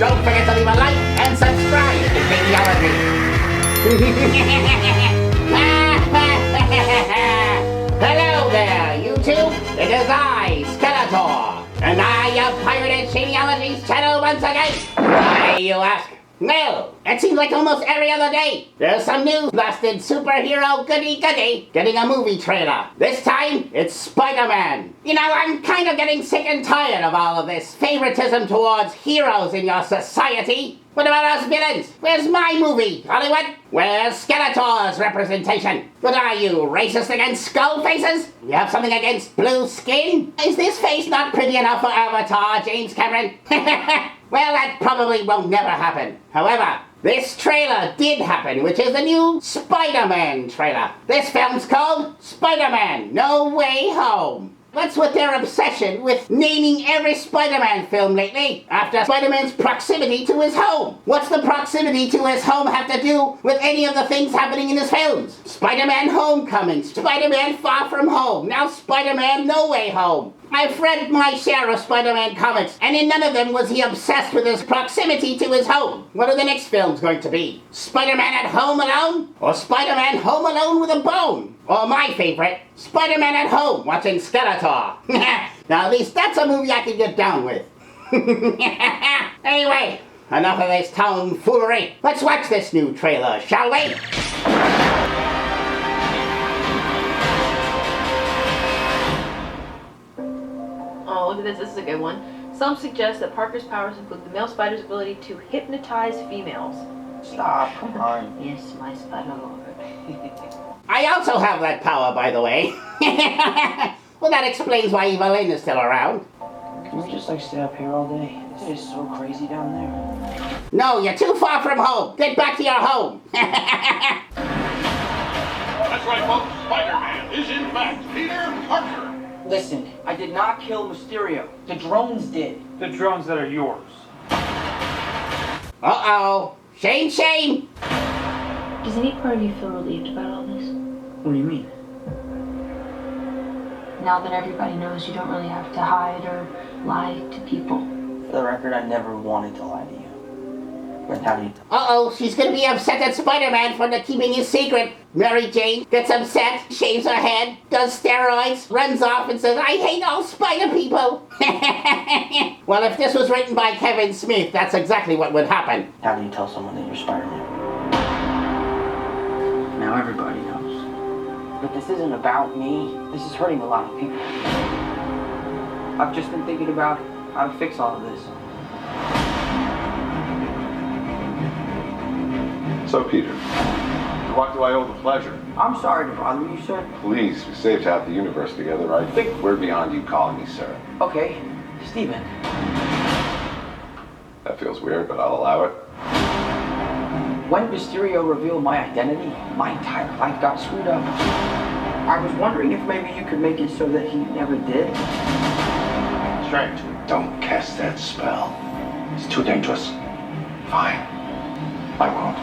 Don't forget to leave a like and subscribe to Shanieoly. Hello there, YouTube. It is I, Skeletor, and I have pirated Shanieoly's channel once again. Why, you ask? Well, it seems like almost every other day, there's some new blasted superhero goody-goody getting a movie trailer. This time, it's Spider-Man. You know, I'm kind of getting sick and tired of all of this favoritism towards heroes in your society. What about us villains? Where's my movie, Hollywood? Where's Skeletor's representation? What are you, racist against skull faces? You have something against blue skin? Is this face not pretty enough for Avatar, James Cameron? Well, that probably won't never happen. However, this trailer did happen, which is the new Spider-Man trailer. This film's called Spider-Man No Way Home. What's with their obsession with naming every Spider-Man film lately after Spider-Man's proximity to his home? What's the proximity to his home have to do with any of the things happening in his films? Spider-Man Homecoming, Spider-Man Far From Home, now Spider-Man No Way Home. I've read my share of Spider-Man comics, and in none of them was he obsessed with his proximity to his home. What are the next films going to be? Spider-Man at Home Alone? Or Spider-Man Home Alone with a Bone? Or my favorite, Spider-Man at Home watching Skeletor. Now at least that's a movie I can get down with. Anyway, enough of this tomfoolery. Let's watch this new trailer, shall we? Oh, look at this. This is a good one. Some suggest that Parker's powers include the male spider's ability to hypnotize females. Stop, come on. Yes, my spider lord. I also have that power, by the way. Well, that explains why Evelyn is still around. Can we just stay up here all day? It is so crazy down there. No, you're too far from home. Get back to your home. That's right, folks. Spider-Man is in fact Peter Parker. Listen, I did not kill Mysterio. The drones did. The drones that are yours. Uh-oh. Shame, shame. Does any part of you feel relieved about all this? What do you mean? Now that everybody knows you don't really have to hide or lie to people. For the record, I never wanted to lie to you. But now you... Uh-oh, she's gonna be upset at Spider-Man for not keeping his secret. Mary Jane gets upset, shaves her head, does steroids, runs off and says, I hate all spider people. Well, if this was written by Kevin Smith, that's exactly what would happen. How do you tell someone that you're Spider-Man? Now everybody knows. But this isn't about me. This is hurting a lot of people. I've just been thinking about how to fix all of this. So, Peter, to what do I owe the pleasure? I'm sorry to bother you, sir. Please, we saved half the universe together. I think we're beyond you calling me sir. Okay, Steven. That feels weird, but I'll allow it. When Mysterio revealed my identity, my entire life got screwed up. I was wondering if maybe you could make it so that he never did. Strange. Don't cast that spell. It's too dangerous. Fine. I won't.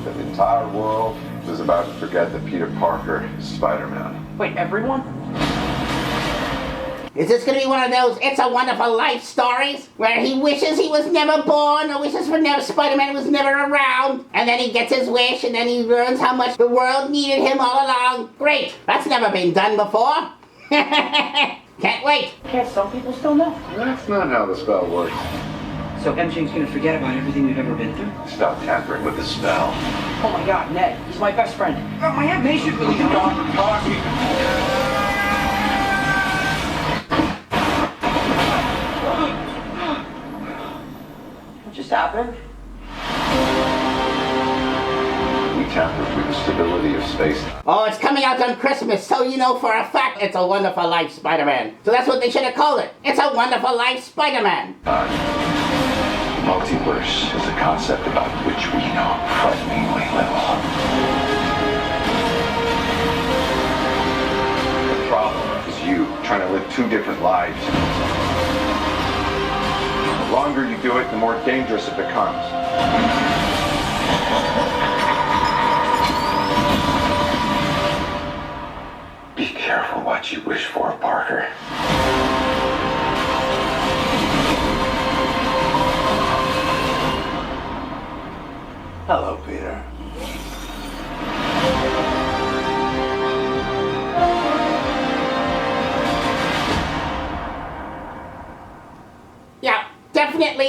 The entire world is about to forget that Peter Parker is Spider-Man. Wait, everyone? Is this gonna be one of those It's a Wonderful Life stories? Where he wishes he was never born, or wishes for Spider-Man was never around, and then he gets his wish, and then he learns how much the world needed him all along? Great! That's never been done before! Can't wait! Can't some people still know? That's not how the spell works. So MJ's gonna forget about everything we've ever been through? Stop tampering with the spell. Oh my god, Ned, he's my best friend. Oh, my Aunt May should really stop talking. What just happened? We tampered with the stability of space. Oh, it's coming out on Christmas, so you know for a fact It's a Wonderful Life Spider-Man. So that's what they should have called it. It's a Wonderful Life Spider-Man. Multiverse is a concept about which we know frighteningly little. The problem is you trying to live two different lives. The longer you do it, the more dangerous it becomes. Be careful what you wish for, Parker.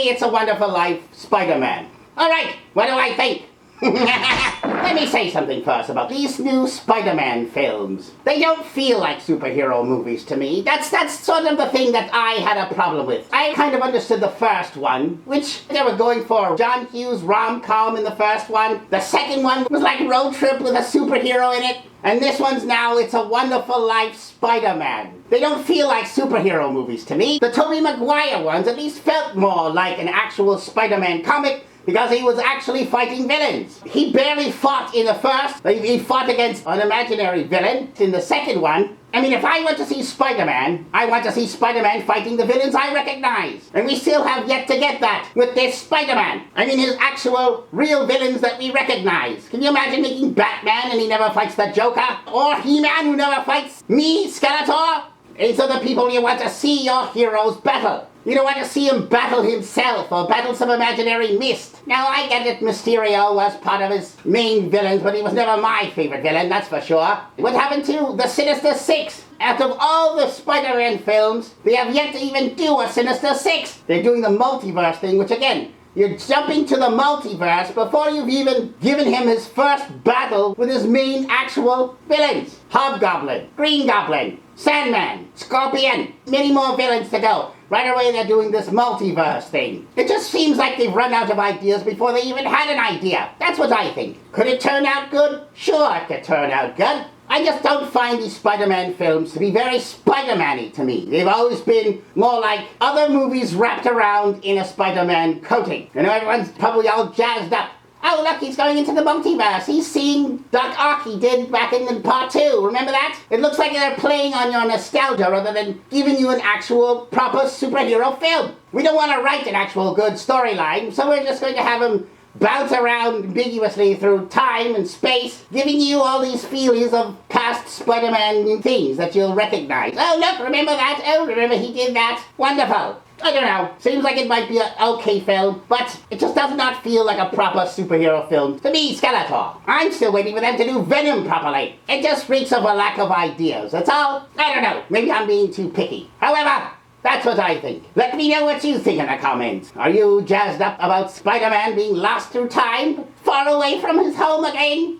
say It's a Wonderful Life Spider-Man. Alright, what do I think? Let me say something first about these new Spider-Man films. They don't feel like superhero movies to me. That's sort of the thing that I had a problem with. I kind of understood the first one, which they were going for John Hughes rom-com in the first one. The second one was like road trip with a superhero in it. And this one's now It's a Wonderful Life Spider-Man. They don't feel like superhero movies to me. The Tobey Maguire ones at least felt more like an actual Spider-Man comic, because he was actually fighting villains. He barely fought in the first. He fought against an imaginary villain in the second one. I mean, if I want to see Spider-Man, I want to see Spider-Man fighting the villains I recognize. And we still have yet to get that with this Spider-Man. I mean, his actual real villains that we recognize. Can you imagine making Batman and he never fights the Joker? Or He-Man who never fights me, Skeletor? These are the people you want to see your heroes battle. You don't want to see him battle himself or battle some imaginary mist. Now, I get it, Mysterio was part of his main villains, but he was never my favorite villain, that's for sure. What happened to the Sinister Six? Out of all the Spider-Man films, they have yet to even do a Sinister Six. They're doing the multiverse thing, which again, you're jumping to the multiverse before you've even given him his first battle with his main actual villains. Hobgoblin, Green Goblin, Sandman, Scorpion, many more villains to go. Right away they're doing this multiverse thing. It just seems like they've run out of ideas before they even had an idea. That's what I think. Could it turn out good? Sure it could turn out good. I just don't find these Spider-Man films to be very Spider-Man-y to me. They've always been more like other movies wrapped around in a Spider-Man coating. You know, everyone's probably all jazzed up. Oh, look, he's going into the multiverse. He's seeing Doc Ock he did back in part 2. Remember that? It looks like they're playing on your nostalgia rather than giving you an actual proper superhero film. We don't want to write an actual good storyline, so we're just going to have him bounce around ambiguously through time and space, giving you all these feelings of past Spider-Man things that you'll recognize. Oh, look, remember that? Oh, remember he did that? Wonderful. I don't know. Seems like it might be an okay film, but it just does not feel like a proper superhero film to me, Skeletor. I'm still waiting for them to do Venom properly. It just reeks of a lack of ideas, that's all. I don't know. Maybe I'm being too picky. However, that's what I think. Let me know what you think in the comments. Are you jazzed up about Spider-Man being lost through time, far away from his home again?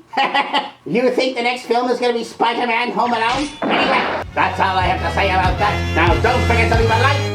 You think the next film is going to be Spider-Man Home Alone? Anyway, that's all I have to say about that. Now, don't forget to leave a like,